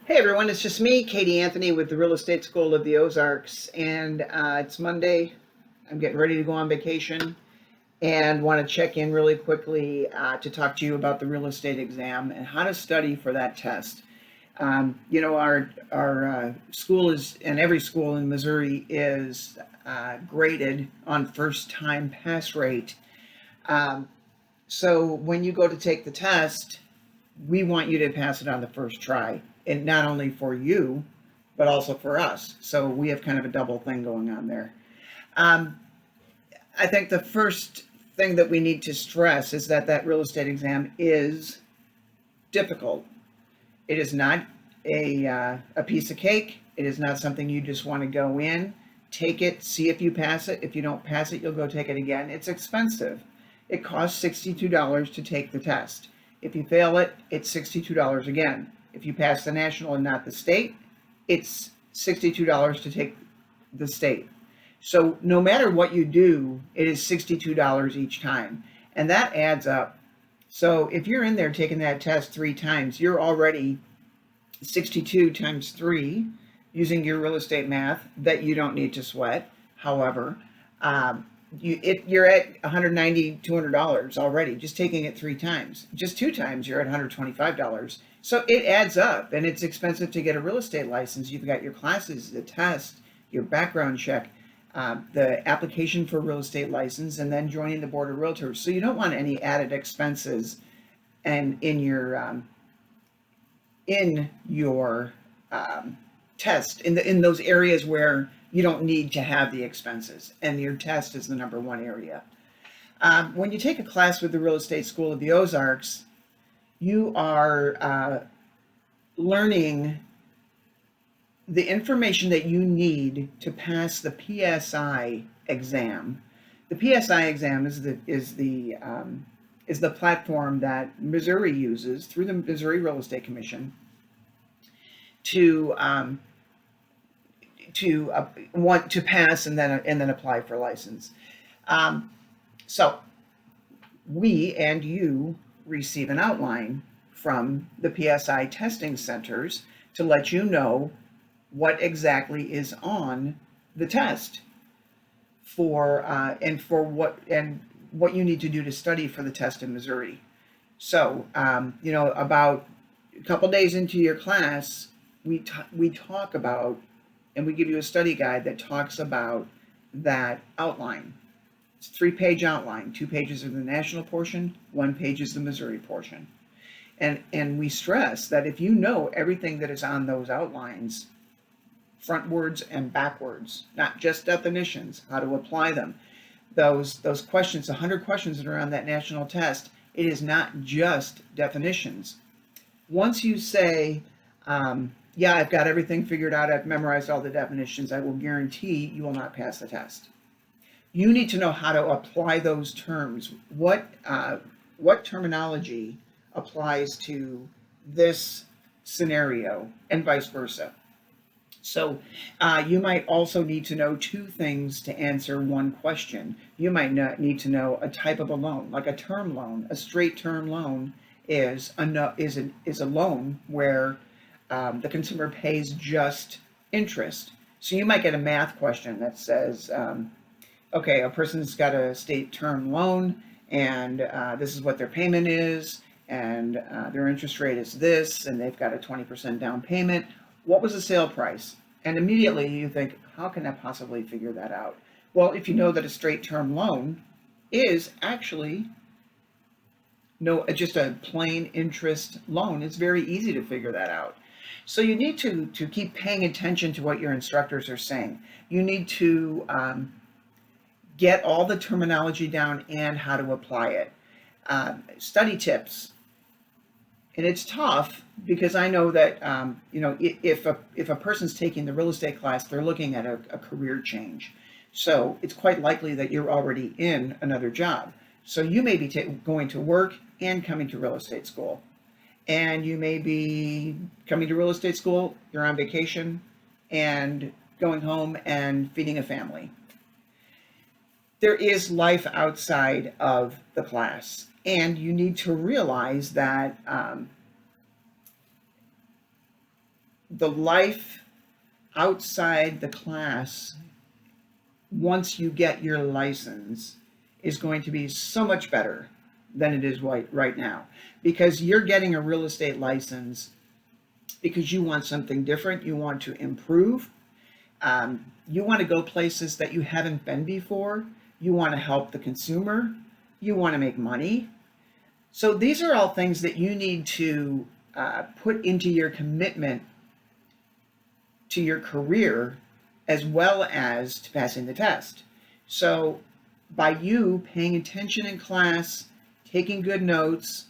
Hey everyone, it's just me, Katie Anthony with the Real Estate School of the Ozarks, and it's Monday. I'm getting ready to go on vacation and want to check in really quickly to talk to you about the real estate exam and how to study for that test. Our school is, and every school in Missouri is graded on first time pass rate. Um, so when you go to take the test, we want you to pass it on the first try, and not only for you, but also for us. So we have kind of a double thing going on there. Um, I think the first thing that we need to stress is that that real estate exam is difficult. It is not a piece of cake. It is not something you just want to go in, take it, see if you pass it. If you don't pass it, you'll go take it again. It's expensive. It costs $62 to take the test. If you fail it, it's $62 again. If you pass the national and not the state, it's $62 to take the state. So no matter what you do, it is $62 each time. And that adds up. So if you're in there taking that test 3 times, you're already 62 times 3 using your real estate math that you don't need to sweat. However, you're at $190, $200 already just taking it 3 times. Just 2 times, you're at $125. So it adds up, and it's expensive to get a real estate license. You've got your classes, the test, your background check, the application for real estate license, and then joining the board of realtors. So you don't want any added expenses and in your test in those areas where you don't need to have the expenses, and your test is the number one area. When you take a class with the Real Estate School of the Ozarks, you are learning the information that you need to pass the PSI exam. The PSI exam is the platform that Missouri uses through the Missouri Real Estate Commission to want to pass and then apply for license. So we and you receive an outline from the PSI testing centers to let you know what exactly is on the test and what you need to do to study for the test in Missouri. So about a couple days into your class, we talk about, and we give you a study guide that talks about that outline. It's a 3-page outline. 2 pages are the national portion, 1 page is the Missouri portion. And we stress that if you know everything that is on those outlines, frontwards and backwards, not just definitions, how to apply them, those questions, 100 questions that are on that national test, it is not just definitions. Once you say, yeah, I've got everything figured out, I've memorized all the definitions, I will guarantee you will not pass the test. You need to know how to apply those terms. What terminology applies to this scenario, and vice versa. So you might also need to know 2 things to answer 1 question. You might not need to know a type of a loan, like a term loan. A straight term loan is a loan where the consumer pays just interest. So you might get a math question that says, okay, a person's got a state term loan, and this is what their payment is, and their interest rate is this, and they've got a 20% down payment. What was the sale price? And immediately you think, how can I possibly figure that out? Well, if you know that a straight term loan is actually just a plain interest loan, it's very easy to figure that out. So you need to keep paying attention to what your instructors are saying. You need to get all the terminology down and how to apply it. Study tips. And it's tough because I know that if a person's taking the real estate class, they're looking at a career change. So it's quite likely that you're already in another job. So you may be going to work and coming to real estate school. And you may be coming to real estate school, you're on vacation, and going home and feeding a family. There is life outside of the class, and you need to realize that the life outside the class, once you get your license, is going to be so much better than it is right now, because you're getting a real estate license because you want something different, you want to improve, you want to go places that you haven't been before, you want to help the consumer, you want to make money. So these are all things that you need to put into your commitment to your career as well as to passing the test. So by you paying attention in class, taking good notes,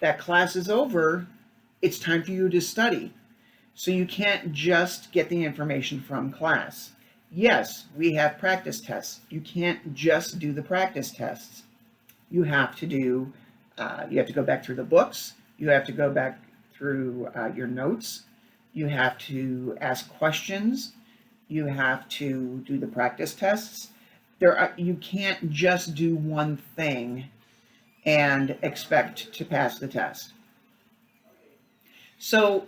that class is over, it's time for you to study. So you can't just get the information from class. Yes, we have practice tests. You can't just do the practice tests. You have to do, you have to go back through the books. You have to go back through your notes. You have to ask questions. You have to do the practice tests. You can't just do one thing and expect to pass the test. So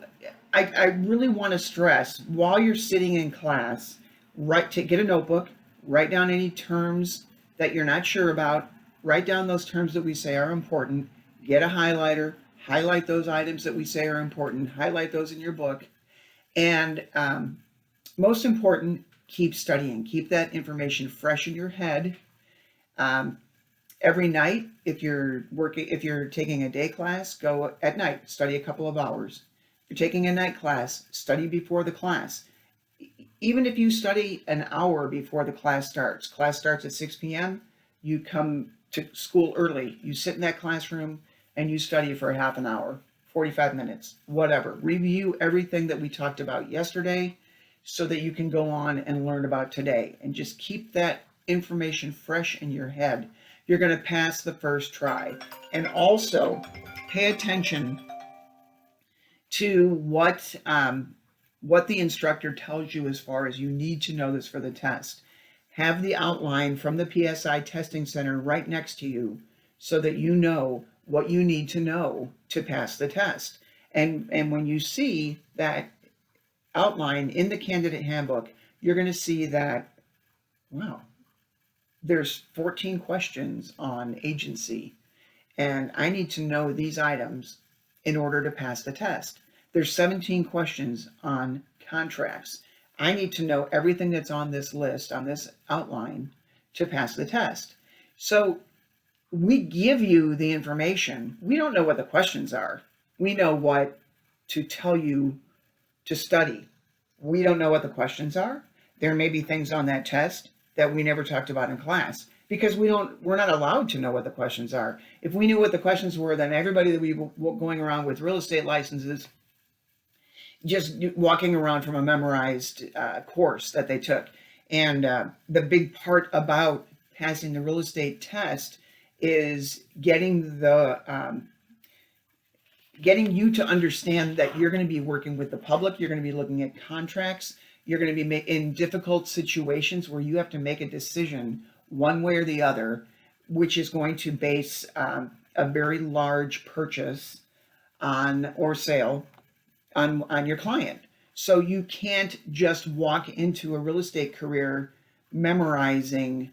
I really want to stress, while you're sitting in class, get a notebook, write down any terms that you're not sure about, write down those terms that we say are important, get a highlighter, highlight those items that we say are important, highlight those in your book, and most important, keep studying, keep that information fresh in your head. Every night, if you're taking a day class, go at night, study a couple of hours. If you're taking a night class, study before the class. Even if you study an hour before the class starts at 6 p.m., you come to school early, you sit in that classroom and you study for a half an hour, 45 minutes, whatever. Review everything that we talked about yesterday so that you can go on and learn about today, and just keep that information fresh in your head. You're going to pass the first try. And also pay attention to what the instructor tells you as far as you need to know this for the test. Have the outline from the PSI Testing Center right next to you so that you know what you need to know to pass the test. And when you see that outline in the candidate handbook, you're going to see that, wow, there's 14 questions on agency, and I need to know these items in order to pass the test. There's 17 questions on contracts. I need to know everything that's on this list, on this outline, to pass the test. So we give you the information. We don't know what the questions are. We know what to tell you to study. We don't know what the questions are. There may be things on that test that we never talked about in class because we're not allowed to know what the questions are. If we knew what the questions were, then everybody that we were going around with real estate licenses, just walking around from a memorized course that they took. And the big part about passing the real estate test is getting you to understand that you're going to be working with the public, you're going to be looking at contracts, you're going to be in difficult situations where you have to make a decision one way or the other, which is going to base a very large purchase or sale on your client. So you can't just walk into a real estate career memorizing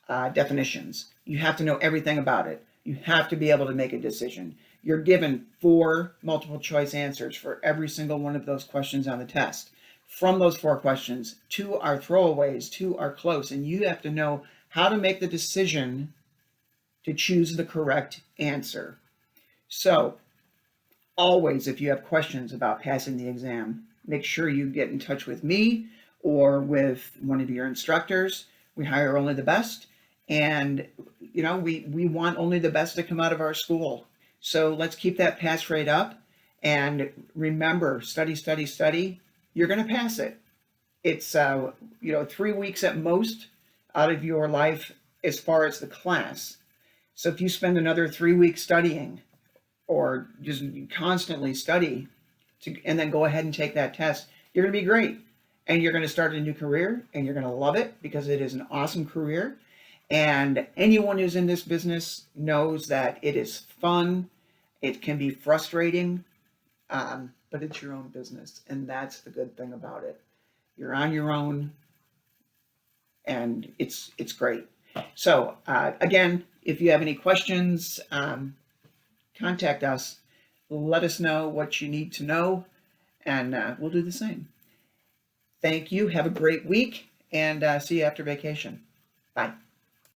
definitions. You have to know everything about it. You have to be able to make a decision. You're given 4 multiple choice answers for every single one of those questions on the test. From those 4 questions, 2 are throwaways, 2 are close, and you have to know how to make the decision to choose the correct answer. So always, if you have questions about passing the exam, make sure you get in touch with me or with one of your instructors. We hire only the best, and we want only the best to come out of our school. So let's keep that pass rate up, and remember, study, study, study. You're going to pass it. It's 3 weeks at most out of your life as far as the class. So if you spend another 3 weeks studying, or just constantly study and then go ahead and take that test, you're going to be great. And you're going to start a new career, and you're going to love it because it is an awesome career. And anyone who's in this business knows that it is fun. It can be frustrating. but it's your own business. And that's the good thing about it. You're on your own, and it's great. So again, if you have any questions, contact us. Let us know what you need to know, and we'll do the same. Thank you. Have a great week, and see you after vacation. Bye.